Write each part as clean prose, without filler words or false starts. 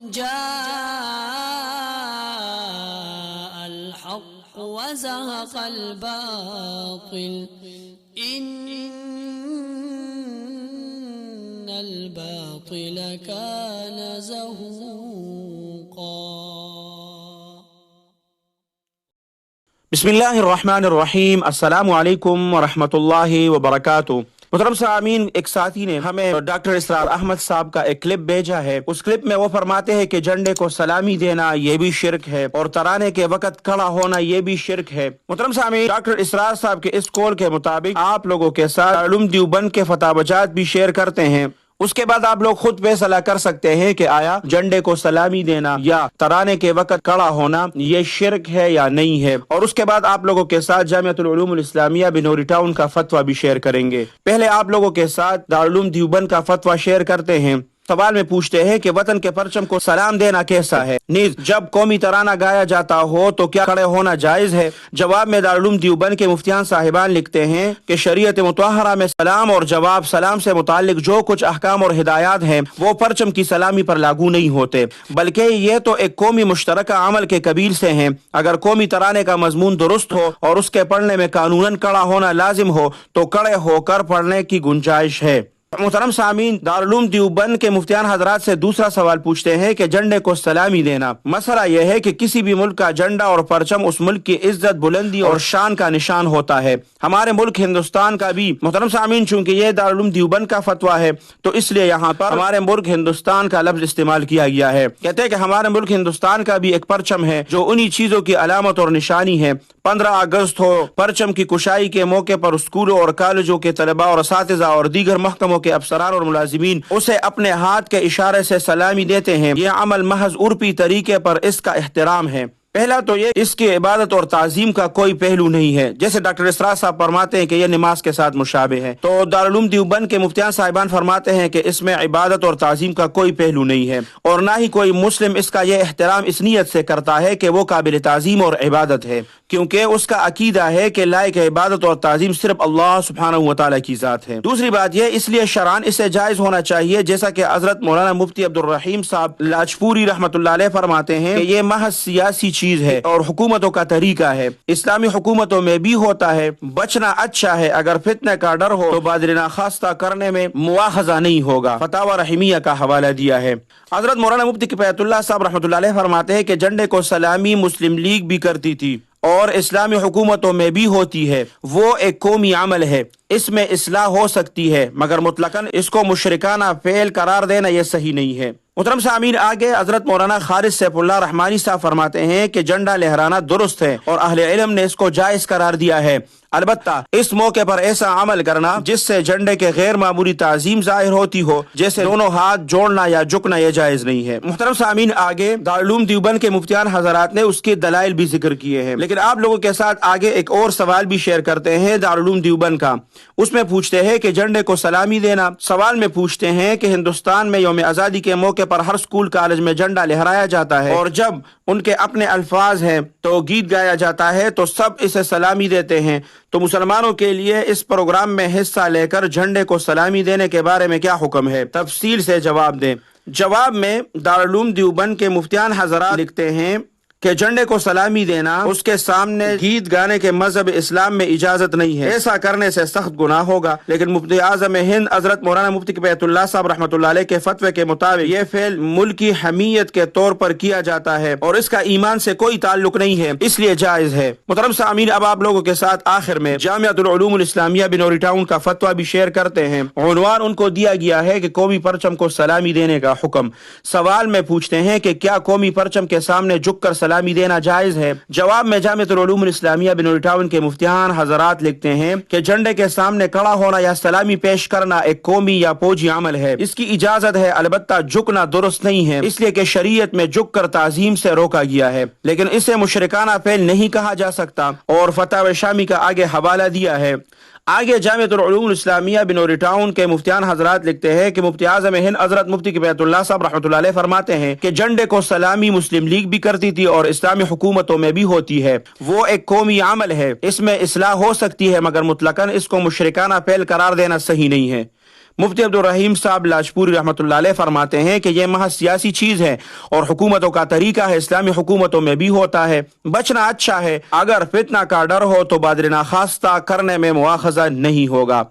جاء الحق وزهق الباطل إن الباطل كان زهوقا۔ بسم اللہ الرحمن الرحیم۔ السلام علیکم ورحمۃ اللہ وبرکاتہ۔ محترم سامعین، ایک ساتھی نے ہمیں ڈاکٹر اسرار احمد صاحب کا ایک کلپ بھیجا ہے۔ اس کلپ میں وہ فرماتے ہیں کہ جھنڈے کو سلامی دینا یہ بھی شرک ہے اور ترانے کے وقت کھڑا ہونا یہ بھی شرک ہے۔ محترم سامعین، ڈاکٹر اسرار صاحب کے اس قول کے مطابق آپ لوگوں کے ساتھ علوم دیوبند کے فتاوی جات بھی شیئر کرتے ہیں۔ اس کے بعد آپ لوگ خود فیصلہ کر سکتے ہیں کہ آیا جھنڈے کو سلامی دینا یا ترانے کے وقت کھڑا ہونا یہ شرک ہے یا نہیں ہے۔ اور اس کے بعد آپ لوگوں کے ساتھ جامعۃ العلوم الاسلامیہ بنوری ٹاؤن کا فتویٰ بھی شیئر کریں گے۔ پہلے آپ لوگوں کے ساتھ دارالعلوم دیوبند کا فتویٰ شیئر کرتے ہیں۔ سوال میں پوچھتے ہیں کہ وطن کے پرچم کو سلام دینا کیسا ہے؟ نیز جب قومی ترانہ گایا جاتا ہو تو کیا کھڑے ہونا جائز ہے؟ جواب میں دارالعلوم دیوبند کے مفتیان صاحبان لکھتے ہیں کہ شریعت مطہرہ میں سلام اور جواب سلام سے متعلق جو کچھ احکام اور ہدایات ہیں وہ پرچم کی سلامی پر لاگو نہیں ہوتے، بلکہ یہ تو ایک قومی مشترکہ عمل کے قبیل سے ہیں۔ اگر قومی ترانے کا مضمون درست ہو اور اس کے پڑھنے میں قانوناً کھڑا ہونا لازم ہو تو کھڑے ہو کر پڑھنے کی گنجائش ہے۔ محترم سامعین، دارالعلوم دیوبند کے مفتیان حضرات سے دوسرا سوال پوچھتے ہیں کہ جھنڈے کو سلامی دینا، مسئلہ یہ ہے کہ کسی بھی ملک کا جھنڈا اور پرچم اس ملک کی عزت، بلندی اور شان کا نشان ہوتا ہے۔ ہمارے ملک ہندوستان کا بھی۔ محترم سامعین، چونکہ یہ دارالعلوم دیوبند کا فتویٰ ہے تو اس لیے یہاں پر ہمارے ملک ہندوستان کا لفظ استعمال کیا گیا ہے۔ کہتے ہیں کہ ہمارے ملک ہندوستان کا بھی ایک پرچم ہے جو انہی چیزوں کی علامت اور نشانی ہے۔ 15 اگست ہو، پرچم کی کشائی کے موقع پر اسکولوں اور کالجوں کے طلباء اور اساتذہ اور دیگر محکموں کے افسران اور ملازمین اسے اپنے ہاتھ کے اشارے سے سلامی دیتے ہیں۔ یہ عمل محض عرفی طریقے پر اس کا احترام ہے۔ پہلا تو یہ اس کی عبادت اور تعظیم کا کوئی پہلو نہیں ہے، جیسے ڈاکٹر اسرار صاحب فرماتے ہیں کہ یہ نماز کے ساتھ مشابہ ہے، تو دارالعلوم دیوبند کے مفتیان صاحبان فرماتے ہیں کہ اس میں عبادت اور تعظیم کا کوئی پہلو نہیں ہے، اور نہ ہی کوئی مسلم اس کا یہ احترام اس نیت سے کرتا ہے کہ وہ قابل تعظیم اور عبادت ہے، کیونکہ اس کا عقیدہ ہے کہ لائق عبادت اور تعظیم صرف اللہ سبحانہ و تعالیٰ کی ذات ہے۔ دوسری بات یہ، اس لیے شرعاً اسے جائز ہونا چاہیے، جیسا کہ حضرت مولانا مفتی عبدالرحیم صاحب لاجپوری رحمۃ اللہ علیہ فرماتے ہیں کہ یہ محض سیاسی چیز ہے اور حکومتوں کا طریقہ ہے۔ اسلامی حکومتوں میں بھی ہوتا ہے، بچنا اچھا ہے، اگر فتنہ کا ڈر ہو تو بادر ناخواستہ کرنے میں مواخذہ نہیں ہوگا۔ فتاوی رحیمیہ کا حوالہ دیا ہے۔ حضرت مولانا مفتی کفایت اللہ صاحب رحمۃ اللہ علیہ فرماتے ہیں کہ جھنڈے کو سلامی مسلم لیگ بھی کرتی تھی اور اسلامی حکومتوں میں بھی ہوتی ہے، وہ ایک قومی عمل ہے، اس میں اصلاح ہو سکتی ہے، مگر مطلقاً اس کو مشرکانہ فعل قرار دینا یہ صحیح نہیں ہے۔ محترم سامعین، آگے حضرت مولانا خالد سیف اللہ رحمانی صاحب فرماتے ہیں کہ جھنڈا لہرانا درست ہے اور اہل علم نے اس کو جائز قرار دیا ہے، البتہ اس موقع پر ایسا عمل کرنا جس سے جھنڈے کے غیر معمولی تعظیم ظاہر ہوتی ہو، جیسے دونوں ہاتھ جوڑنا یا جھکنا، یہ جائز نہیں ہے۔ محترم سامعین، آگے دارالعلوم دیوبند کے مفتیان حضرات نے اس کے دلائل بھی ذکر کیے ہیں، لیکن آپ لوگوں کے ساتھ آگے ایک اور سوال بھی شیئر کرتے ہیں دارالعلوم دیوبند کا۔ اس میں پوچھتے ہیں کہ جھنڈے کو سلامی دینا، سوال میں پوچھتے ہیں کہ ہندوستان میں یوم آزادی کے موقع پر ہر اسکول کالج میں جھنڈا لہرایا جاتا ہے، اور جب ان کے اپنے الفاظ ہیں تو گیت گایا جاتا ہے تو سب اسے سلامی دیتے ہیں، تو مسلمانوں کے لیے اس پروگرام میں حصہ لے کر جھنڈے کو سلامی دینے کے بارے میں کیا حکم ہے؟ تفصیل سے جواب دیں۔ جواب میں دارالعلوم دیوبند کے مفتیان حضرات لکھتے ہیں کہ جھنڈے کو سلامی دینا، اس کے سامنے گیت گانے کے مذہب اسلام میں اجازت نہیں ہے، ایسا کرنے سے سخت گناہ ہوگا، لیکن مفتی اعظم ہند حضرت مولانا مفتی کفایت اللہ صاحب رحمۃ اللہ علیہ کے فتوے کے مطابق یہ فعل ملکی حمیت کے طور پر کیا جاتا ہے اور اس کا ایمان سے کوئی تعلق نہیں ہے، اس لیے جائز ہے۔ محترم سامعین، اب آپ لوگوں کے ساتھ آخر میں جامعۃ العلوم الاسلامیہ بنوری ٹاؤن کا فتویٰ بھی شیئر کرتے ہیں۔ عنوان ان کو دیا گیا ہے کہ قومی پرچم کو سلامی دینے کا حکم۔ سوال میں پوچھتے ہیں کہ کیا قومی پرچم کے سامنے جھک کر سلامی دینا جائز ہے؟ جواب میں جامعۃ العلوم الاسلامیہ بنوری ٹاؤن کے مفتیان حضرات لکھتے ہیں کہ جھنڈے کے سامنے کھڑا ہونا یا سلامی پیش کرنا ایک قومی یا فوجی عمل ہے، اس کی اجازت ہے، البتہ جھکنا درست نہیں ہے، اس لیے کہ شریعت میں جھک کر تعظیم سے روکا گیا ہے، لیکن اسے مشرکانہ فعل نہیں کہا جا سکتا، اور فتاوی شامی کا آگے حوالہ دیا ہے۔ آگے جامعۃ العلوم الاسلامیہ بنوری ٹاؤن کے مفتیان حضرات لکھتے ہیں کہ مفتی اعظم ہند حضرت مفتی کفایت اللہ صاحب رحمۃ اللہ علیہ فرماتے ہیں کہ جھنڈے کو سلامی مسلم لیگ بھی کرتی تھی اور اسلامی حکومتوں میں بھی ہوتی ہے، وہ ایک قومی عمل ہے، اس میں اصلاح ہو سکتی ہے، مگر مطلقاً اس کو مشرکانہ فعل قرار دینا صحیح نہیں ہے۔ مفتی عبدالرحیم صاحب لاجپوری رحمۃ اللہ علیہ فرماتے ہیں کہ یہ محض سیاسی چیز ہے اور حکومتوں کا طریقہ ہے، اسلامی حکومتوں میں بھی ہوتا ہے۔ بچنا اچھا ہے، اگر فتنہ کا ڈر ہو تو بادر ناخواستہ کرنے میں مواخذہ نہیں ہوگا۔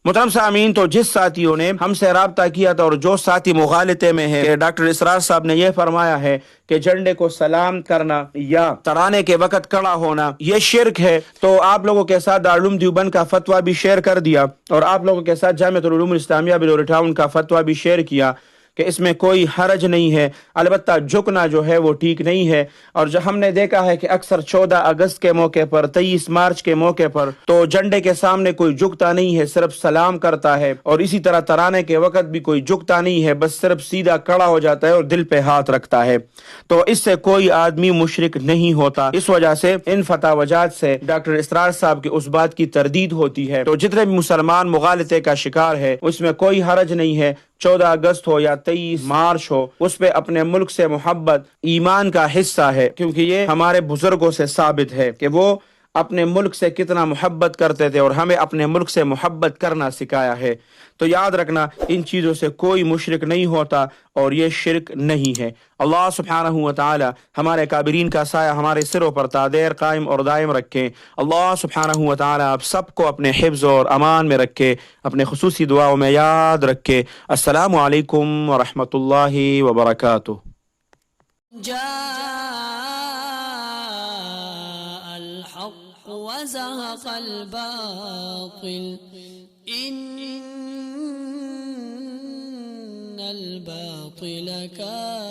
محترم سامعین، تو جس ساتھیوں نے ہم سے رابطہ کیا تھا اور جو ساتھی مغالطے میں ہے کہ ڈاکٹر اسرار صاحب نے یہ فرمایا ہے کہ جھنڈے کو سلام کرنا یا ترانے کے وقت کھڑا ہونا یہ شرک ہے، تو آپ لوگوں کے ساتھ دارالعلوم دیوبند کا فتویٰ بھی شیئر کر دیا اور آپ لوگوں کے ساتھ جامعۃ العلوم الاسلامیہ بلوری ٹاؤن کا فتویٰ بھی شیئر کیا کہ اس میں کوئی حرج نہیں ہے، البتہ جھکنا جو ہے وہ ٹھیک نہیں ہے۔ اور جو ہم نے دیکھا ہے کہ اکثر 14 اگست کے موقع پر، 23 مارچ کے موقع پر تو جھنڈے کے سامنے کوئی جھکتا نہیں ہے، صرف سلام کرتا ہے، اور اسی طرح ترانے کے وقت بھی کوئی جھکتا نہیں ہے، بس صرف سیدھا کھڑا ہو جاتا ہے اور دل پہ ہاتھ رکھتا ہے۔ تو اس سے کوئی آدمی مشرک نہیں ہوتا۔ اس وجہ سے ان فتح وجات سے ڈاکٹر اسرار صاحب کی اس بات کی تردید ہوتی ہے۔ تو جتنے بھی مسلمان مغالطے کا شکار ہے اس میں کوئی حرج نہیں ہے، 14 اگست ہو یا 23 مارچ ہو، اس پہ اپنے ملک سے محبت ایمان کا حصہ ہے، کیونکہ یہ ہمارے بزرگوں سے ثابت ہے کہ وہ اپنے ملک سے کتنا محبت کرتے تھے اور ہمیں اپنے ملک سے محبت کرنا سکھایا ہے۔ تو یاد رکھنا، ان چیزوں سے کوئی مشرک نہیں ہوتا اور یہ شرک نہیں ہے۔ اللہ سبحانہ و تعالی ہمارے کابرین کا سایہ ہمارے سروں پر تا دیر قائم اور دائم رکھیں۔ اللہ سبحانہ و تعالی آپ سب کو اپنے حفظ اور امان میں رکھے، اپنے خصوصی دعاؤں میں یاد رکھے۔ السلام علیکم ورحمۃ اللہ وبرکاتہ۔ الحق وزهق الباطل إن الباطل كان